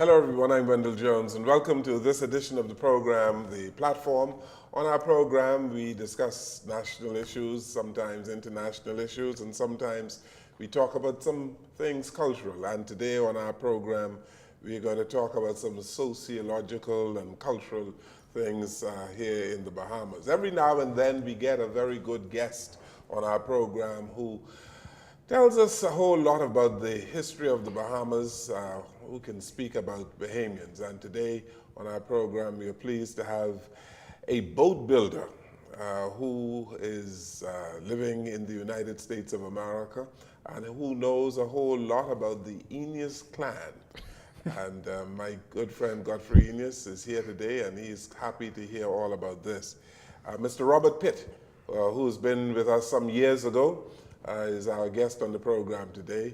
Hello everyone, I'm Wendell Jones and welcome to this edition of the program, The Platform. On our program we discuss national issues, sometimes international issues, and sometimes we talk about some things cultural. And today on our program we're going to talk about some sociological and cultural things here in the Bahamas. Every now and then we get a very good guest on our program who tells us a whole lot about the history of the Bahamas, who can speak about Bahamians. And today on our program, we are pleased to have a boat builder who is living in the United States of America and who knows a whole lot about the Eneas clan. And my good friend Godfrey Eneas is here today, and he's happy to hear all about this. Mr. Robert Pitt, who's been with us some years ago, is our guest on the program today.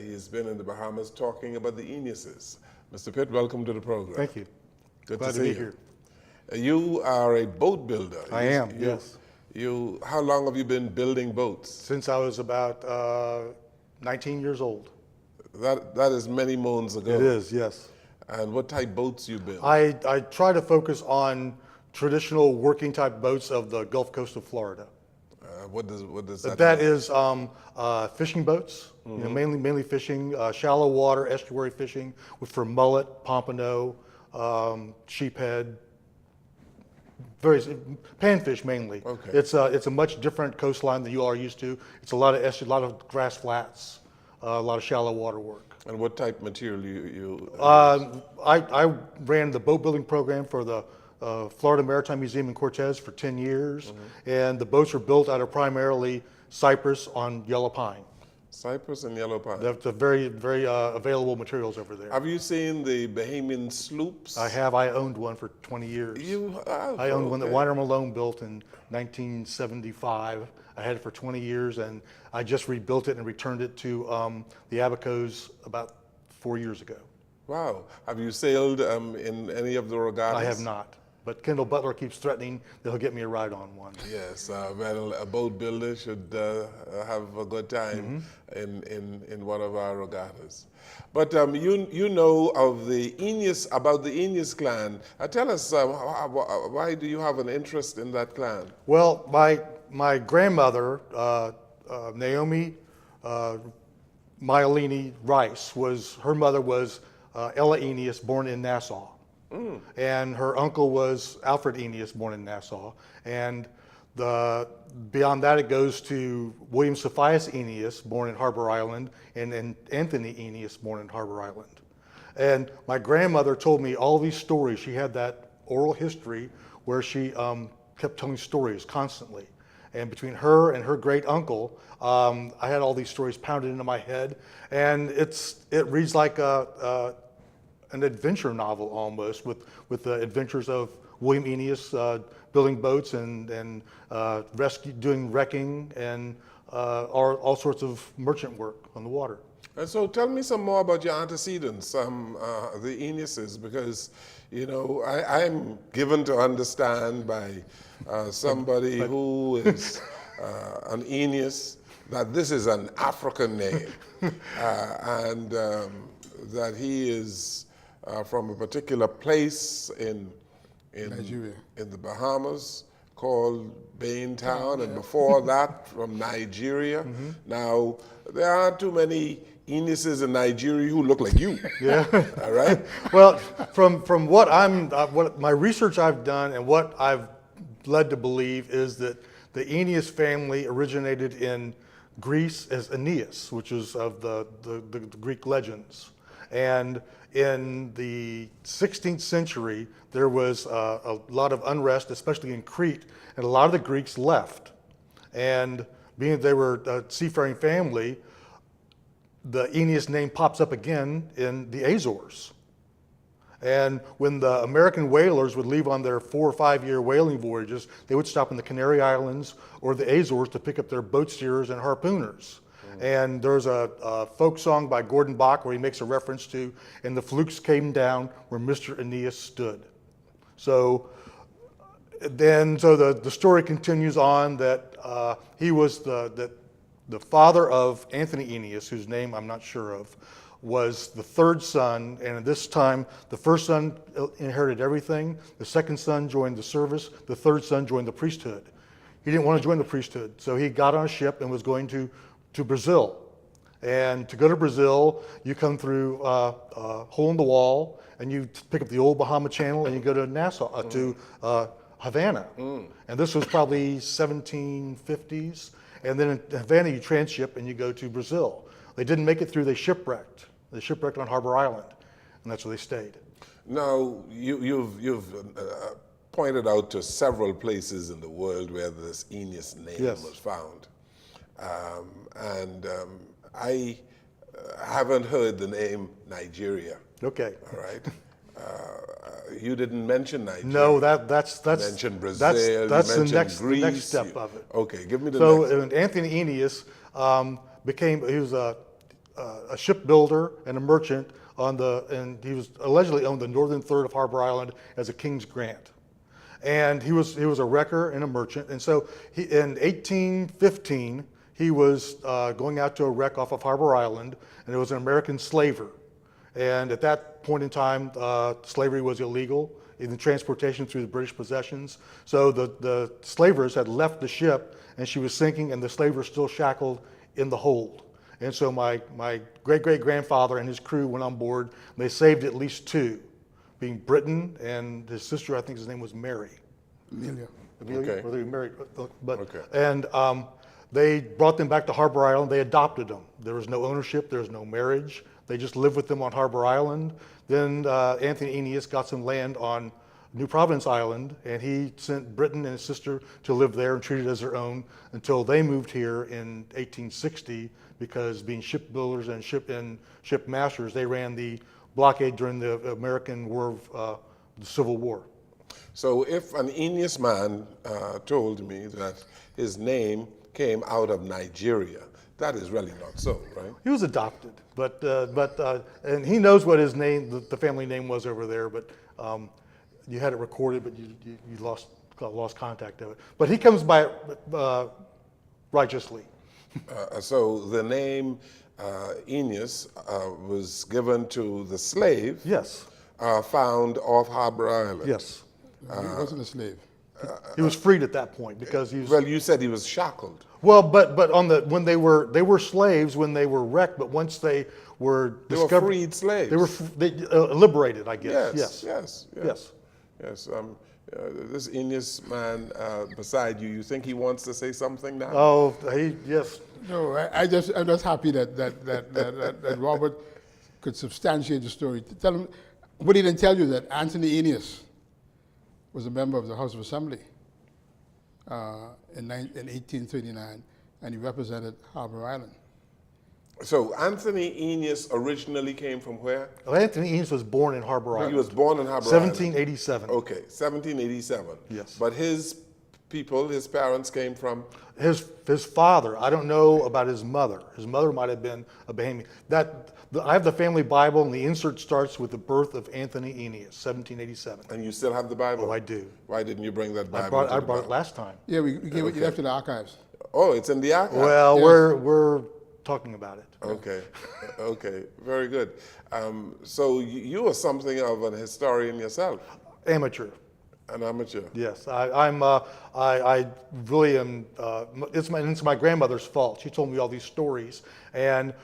He's been in the Bahamas talking about the Eneases. Mr. Pitt, welcome to the program. Thank you. Good Glad to to see be you. here. You are a boat builder. I am, yes. How long have you been building boats? Since I was about 19 years old. That is many moons ago. It is, yes. And what type boats you build? I try to focus on traditional working type boats of the Gulf Coast of Florida. What does that That mean? is fishing boats, mainly fishing, shallow water, estuary fishing for mullet, pompano, sheephead, various panfish mainly. Okay. It's a much different coastline than you are used to. It's a lot of estuary, a lot of grass flats, a lot of shallow water work. And what type material you I ran the boat building program for the Florida Maritime Museum in Cortez for 10 years, and the boats were built out of primarily cypress on yellow pine. Cypress and yellow pine. That's a very available materials over there. Have you seen the Bahamian sloops? I have. I owned one for 20 years. You have? I owned one that Okay. Weiner Malone built in 1975. I had it for 20 years, and I just rebuilt it and returned it to the Abacos about 4 years ago. Wow. Have you sailed in any of the regattas? I have not. But Kendall Butler keeps threatening that he'll get me a ride on one. Yes, well, a boat builder should have a good time in one of our regattas. But you know of the Eneas, about the Eneas clan. Tell us, why do you have an interest in that clan? Well, my grandmother, Naomi Myelini Rice, her mother was Ella Eneas, born in Nassau. And her uncle was Alfred Eneas, born in Nassau. And beyond that, it goes to William Sophius Eneas, born in Harbor Island, and Anthony Eneas, born in Harbor Island. And my grandmother told me all these stories. She had that oral history where she kept telling stories constantly. And between her and her great uncle, I had all these stories pounded into my head. And it reads like an adventure novel almost, with the adventures of William Eneas building boats and doing wrecking and all sorts of merchant work on the water. And so tell me some more about your antecedents, the Eneases, because you know I'm given to understand by somebody who is an Eneas that this is an African name, and that he is from a particular place in Nigeria, in the Bahamas called Baintown, and before that from Nigeria. Now, there aren't too many Eneases in Nigeria who look like you. Yeah. All right? Well, from what my research I've done and what I've led to believe is that the Eneas family originated in Greece as Aeneas, which is of the Greek legends. And in the 16th century, there was a lot of unrest, especially in Crete, and a lot of the Greeks left. And being that they were a seafaring family, the Eneas name pops up again in the Azores. And when the American whalers would leave on their 4 or 5 year whaling voyages, they would stop in the Canary Islands or the Azores to pick up their boat steerers and harpooners. And there's a folk song by Gordon Bach where he makes a reference to, and the flukes came down where Mr. Aeneas stood. So the story continues on that he was the father of Anthony Eneas, whose name I'm not sure of, was the third son, and at this time, the first son inherited everything, the second son joined the service, the third son joined the priesthood. He didn't want to join the priesthood, so he got on a ship and was going to Brazil. And to go to Brazil, you come through a hole in the wall, and you pick up the old Bahama Channel, and you go to Nassau, to Havana. And this was probably 1750s. And then in Havana, you transship and you go to Brazil. They didn't make it through, they shipwrecked. They shipwrecked on Harbor Island, and that's where they stayed. Now, you've pointed out to several places in the world where this Aeneas name was found. I haven't heard the name Nigeria. Okay. All right. You didn't mention Nigeria. No, that's you mentioned Brazil. That's you mentioned the next step of it. Okay, give me the So Anthony Aeneas he was a shipbuilder and a merchant and he was allegedly owned the northern third of Harbor Island as a king's grant. And he was a wrecker and a merchant. And so in 1815, he was going out to a wreck off of Harbor Island, and it was an American slaver. And at that point in time, slavery was illegal, even transportation through the British possessions. So the slavers had left the ship, and she was sinking, and the slavers still shackled in the hold. And so my great-great-grandfather and his crew went on board, and they saved at least two, being Britain and his sister, I think his name was Mary. Amelia. Okay. Were they married? But, Okay. And they brought them back to Harbor Island. They adopted them. There was no ownership. There was no marriage. They just lived with them on Harbor Island. Then Anthony Aeneas got some land on New Providence Island, and he sent Britain and his sister to live there and treat it as their own until they moved here in 1860, because being shipbuilders and ship masters, they ran the blockade during the American War of the Civil War. So if an Aeneas man told me that his name came out of Nigeria, that is really not so, right? He was adopted, and he knows what his name, the family name was over there, but you had it recorded, but you lost contact of it. But he comes by it righteously. So the name Aeneas was given to the slave. Yes. Found off Harbor Island. Yes. He wasn't a slave. He was freed at that point because he was. Well, you said he was shackled. Well, but when they were slaves when they were wrecked, but once they were discovered, They were freed slaves. They liberated, I guess. Yes. This Aeneas man beside you, you think he wants to say something now? Oh, yes. No, I'm just happy that Robert could substantiate the story. Tell him, would he then tell you that Anthony Aeneas was a member of the House of Assembly in 1839, and he represented Harbor Island. So Anthony Aeneas originally came from where? Well, Anthony Aeneas was born in Harbor Island. He was born in Harbor Island. 1787. Okay, 1787. Yes. But his people, his parents came from? His father. I don't know about his mother. His mother might have been a Bahamian. I have the family Bible, and the insert starts with the birth of Anthony Aeneas, 1787. And you still have the Bible? Oh, I do. Why didn't you bring that Bible? I brought it last time. Yeah, we gave it, you left it in the archives. Oh, it's in the archive? Well, Yes. we're talking about it. Okay, okay, very good. So you are something of an historian yourself, Amateur. an amateur. Yes, I really am. It's my grandmother's fault. She told me all these stories, and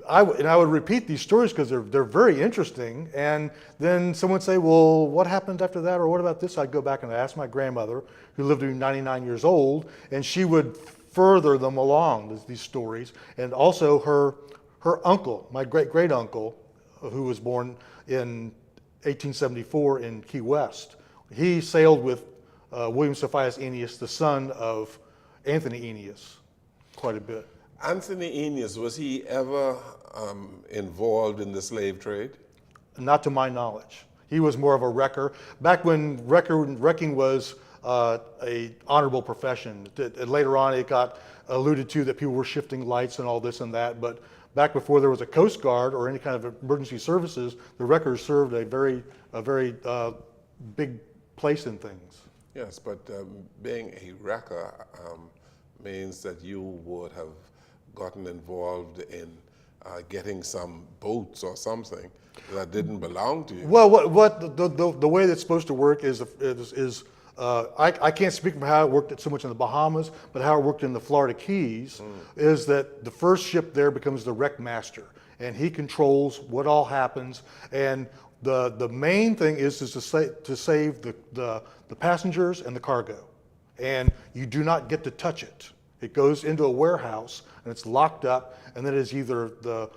I would repeat these stories because they're very interesting. And then someone would say, "Well, what happened after that?" or "What about this?" I'd go back and I'd ask my grandmother, who lived to be 99 years old, and she would further them along, these stories. And also her uncle, my great uncle, who was born in 1874 in Key West. He sailed with William Sophius Aeneas, the son of Anthony Aeneas, quite a bit. Anthony Aeneas, was he ever involved in the slave trade? Not to my knowledge. He was more of a wrecker. Back when wrecking was a honorable profession. Later on, it got alluded to that people were shifting lights and all this and that. But back before there was a Coast Guard or any kind of emergency services, the wreckers served a very big place in things. Yes, but being a wrecker means that you would have gotten involved in getting some boats or something that didn't belong to you. Well, what the way that's supposed to work is I can't speak for how it worked so much in the Bahamas, but how it worked in the Florida Keys is that the first ship there becomes the wreck master, and he controls what all happens. And the main thing is to save the passengers and the cargo, and you do not get to touch it. It goes into a warehouse and it's locked up, and then it's either the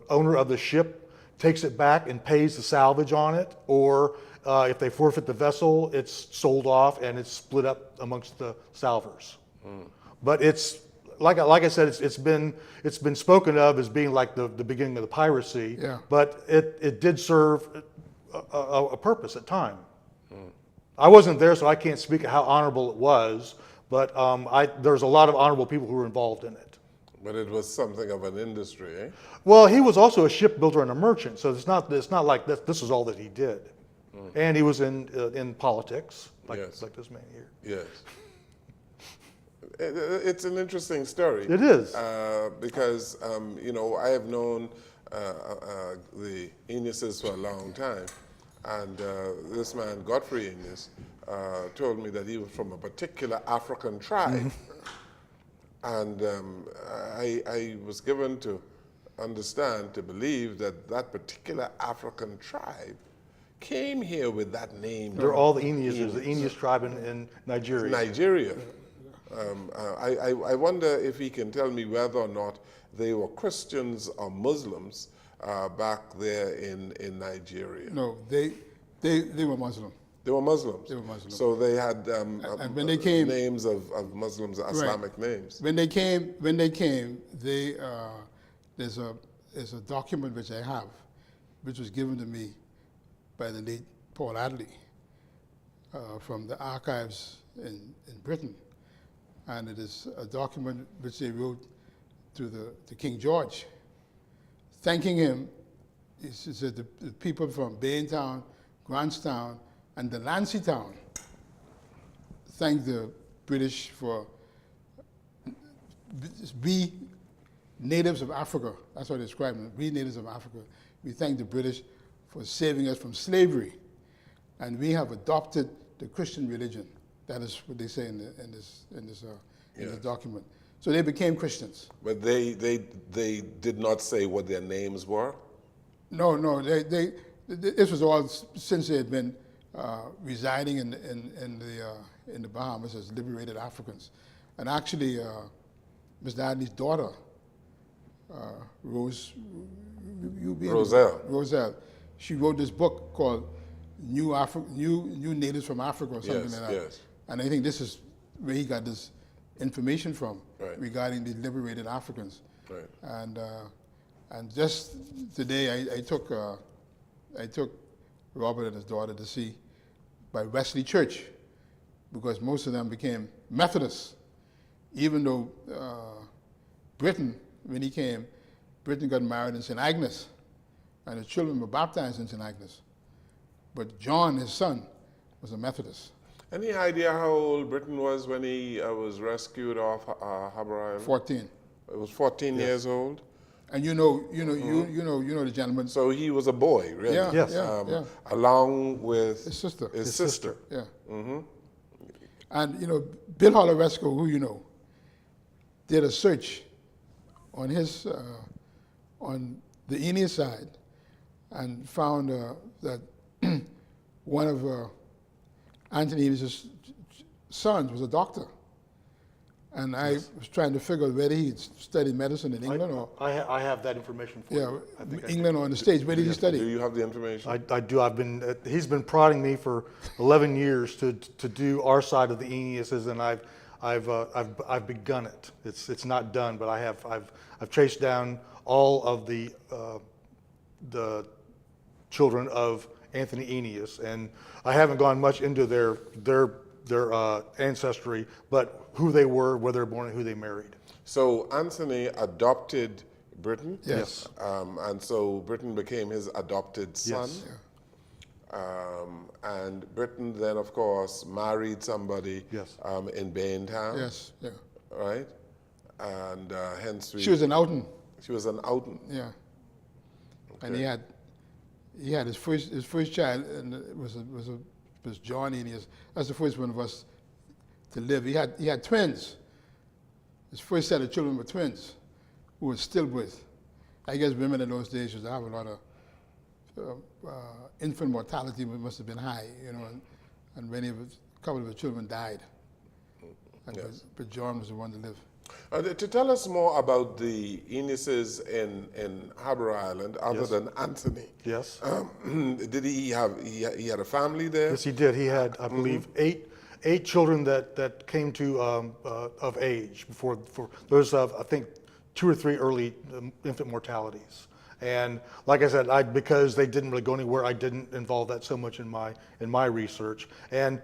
owner of the ship takes it back and pays the salvage on it, or if they forfeit the vessel, it's sold off and it's split up amongst the salvors. But it's like I said, it's been spoken of as being like the beginning of the piracy. Yeah. But it did serve a purpose at time. I wasn't there, so I can't speak of how honorable it was. But there's a lot of honorable people who were involved in it. But it was something of an industry, eh? Well, he was also a shipbuilder and a merchant, so it's not like this is all that he did. And he was in politics, like this man here. Yes. It's an interesting story. It is. Because, I have known the Eniuses for a long time. And this man, Godfrey Enius, told me that he was from a particular African tribe. And I was given to understand, to believe that that particular African tribe came here with that name. They're all the Eniuses, the Enius tribe in Nigeria. Nigeria. I wonder if he can tell me whether or not they were Christians or Muslims back there in Nigeria. No, they were Muslim. They were Muslims. They were Muslims. So they had and when they came, names of Muslims, Islamic names. When they came, there's a document which I have, which was given to me by the late Paul Adley from the archives in Britain, and it is a document which they wrote to King George, thanking him. He said the people from Baintown, Grantstown, and the Delancey town thanked the British for we natives of Africa. That's what they described them. We natives of Africa. We thank the British for saving us from slavery, and we have adopted the Christian religion. That is what they say in this document. So they became Christians. But they did not say what their names were? No. This was all since they had been residing in the Bahamas as liberated Africans. And actually, Ms. Adley's daughter, Roselle, she wrote this book called New Natives from Africa or something like that. Yes. And I think this is where he got this information from regarding the liberated Africans. Right. And just today I took Robert and his daughter to see by Wesley Church, because most of them became Methodists, even though Britain, when he came, Britain got married in St. Agnes, and his children were baptized in St. Agnes. But John, his son, was a Methodist. Any idea how old Britain was when he was rescued off Harbour Island? 14. It was 14 years old? And you know the gentleman. So he was a boy, really? Yeah, Yes. yeah. Along with His sister. His sister. Yeah. And Bill Holoresco, who you know, did a search on his on the Enius side, and found that one of Anthony Enius' sons was a doctor. And I was trying to figure out whether he'd studied medicine in England or I have that information for you. I think England or in the States. Where did he study? Do you have the information? I do. He's been prodding me for 11 years to do our side of the Eniuses, and I've begun it. It's not done, but I've chased down all of the children of Anthony Enius, and I haven't gone much into their ancestry, but who they were, where they were born, and who they married. So Anthony adopted Britain? Yes. And so Britain became his adopted son? Yes. And Britain then, of course, married somebody Yes. In Baintown? Yes, yeah. Right? And hence She was an Oughton. She was an Oct19th. Yeah. And Okay. he had his first child, and it was John Enius. That's the first one of us to live. He had twins. His first set of children were twins, who were stillbirth. I guess women in those days used to have a lot of infant mortality must have been high, and a couple of the children died. Yes. But John was the one to live. To tell us more about the Eniuses in Harbour Island, other Yes. than Anthony. Yes. Did he had a family there? Yes, he did. He had, I believe, eight children that came to of age before there was, I think, 2 or 3 early infant mortalities. And like I said, because they didn't really go anywhere, I didn't involve that so much in my research. And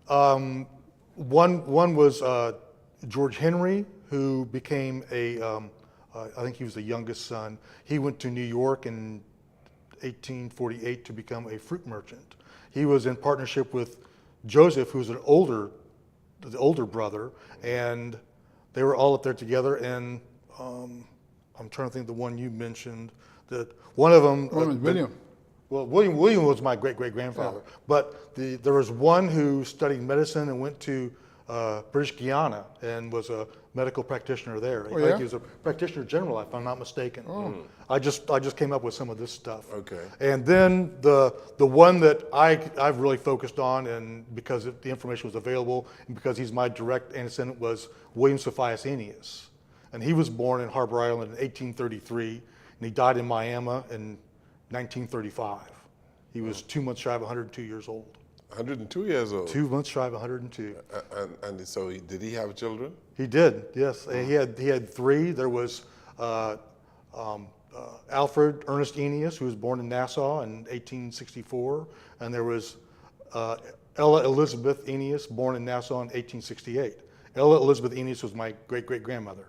one was George Henry, who became I think he was the youngest son. He went to New York in 1848 to become a fruit merchant. He was in partnership with Joseph, who's the older brother, and they were all up there together. And I'm trying to think of the one you mentioned. That one of them. One was William. Well, William was my great-great-grandfather. Yeah. But there was one who studied medicine and went to British Guiana and was a medical practitioner there. Oh, I yeah? think he was a practitioner general, if I'm not mistaken. Oh. I just came up with some of this stuff. Okay. And then the one that I've really focused on, and because the information was available, and because he's my direct antecedent, was William Sophius Aeneas. And he was born in Harbour Island in 1833, and he died in Miami in 1935. He was 2 months shy of 102 years old. 102 years old. 2 months shy of 102. And so did he have children? He did, yes. And he had 3. There was Alfred Ernest Aeneas, who was born in Nassau in 1864, and there was Ella Elizabeth Aeneas, born in Nassau in 1868. Ella Elizabeth Aeneas was my great-great-grandmother.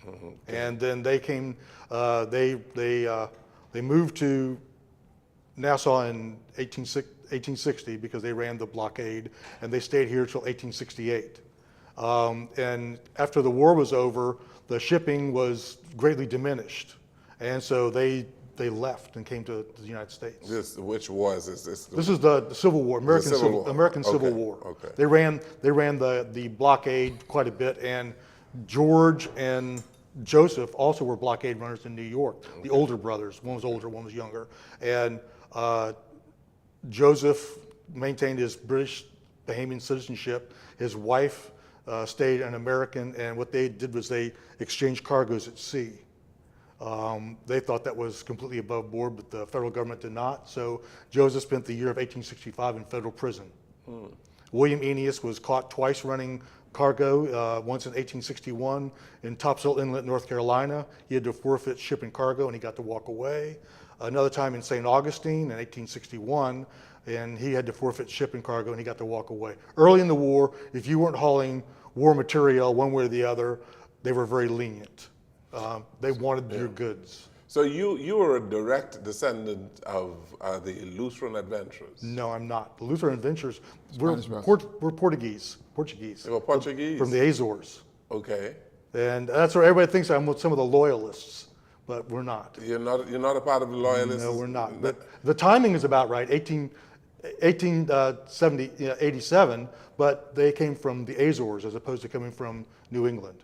Mm-hmm. And then they came. They moved to Nassau in 1860 because they ran the blockade, and they stayed here till 1868. And after the war was over, the shipping was greatly diminished, and so they left and came to the United States. Which war is this? This is the Civil War, American Civil War. Okay. They ran the blockade quite a bit, and George and Joseph also were blockade runners in New York. Okay. The older brothers, one was older, one was younger, and Joseph maintained his British Bahamian citizenship. His wife stayed an American, and what they did was they exchanged cargoes at sea. They thought that was completely above board, but the federal government did not. So Joseph spent the year of 1865 in federal prison. William Aeneas was caught twice running cargo, once in 1861 in Topsail Inlet, North Carolina. He had to forfeit ship and cargo, and he got to walk away. Another time in St. Augustine in 1861, and he had to forfeit ship and cargo, and he got to walk away. Early in the war, if you weren't hauling war material one way or the other, they were very lenient. They wanted your goods. So you were a direct descendant of the Lutheran adventurers? No, I'm not. The Lutheran adventurers, we're Portuguese. They were Portuguese? From the Azores. Okay. And that's where everybody thinks I'm with some of the loyalists, but we're not. You're not a part of the loyalists? No, we're not. But the timing is about right, 1887, but they came from the Azores as opposed to coming from New England.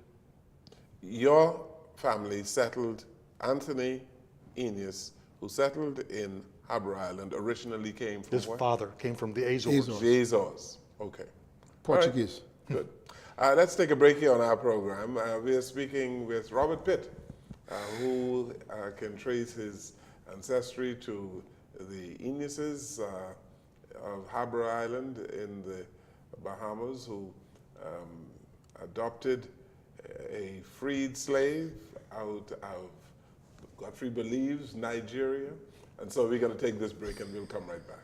Your family settled, Anthony Aeneas, who settled in Harbour Island, originally came from His father came from the Azores. The Azores. Okay. Portuguese. Right. Good. Let's take a break here on our program. We are speaking with Robert Pitt, who can trace his ancestry to the Aeneases of Harbour Island in the Bahamas, who adopted a freed slave out of, Godfrey believes, Nigeria. And so we're going to take this break and we'll come right back.